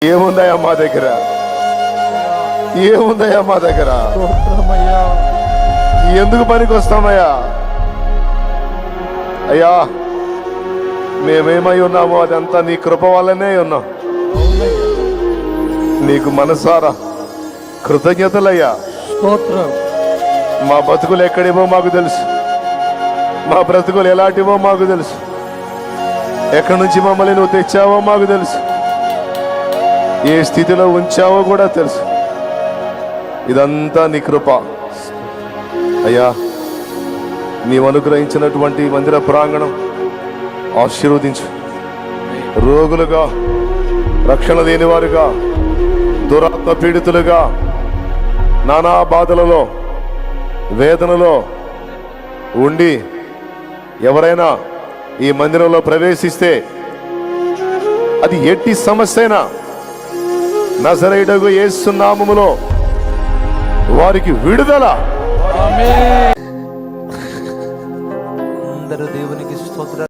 ఏముందయ్యా మా దగ్గర, ఏముందయ్యా మా దగ్గర? ఎందుకు పనికి వస్తామయ్యా? అయ్యా, మేమేమై ఉన్నామో అదంతా నీ కృప వల్లనే ఉన్నాం. నీకు మనసారా కృతజ్ఞతలయ్యా. మా బతుకులు ఎక్కడివో మాకు తెలుసు, మా బ్రతుకులు ఎలాంటివో మాకు తెలుసు, ఎక్కడి నుంచి మమ్మల్ని నువ్వు తెచ్చావో మాకు తెలుసు, ఏ స్థితిలో ఉంచావో కూడా తెలుసు. ఇదంతా నీ కృప అయ్యా. నీవు అనుగ్రహించినటువంటి మందిర ప్రాంగణం ఆశీర్వదించు. రోగులుగా, రక్షణ లేని వారుగా, దురాత్మ పీడితులుగా, నానా బాధలలో, వేదనలో ఉండి ఎవరైనా ఈ మందిరంలో ప్రవేశిస్తే అది ఎట్టి సమస్య అయినా నజరేయుడగు యేసు నామములో వారికి విడుదల. అందరూ దేవునికి స్తోత్రం.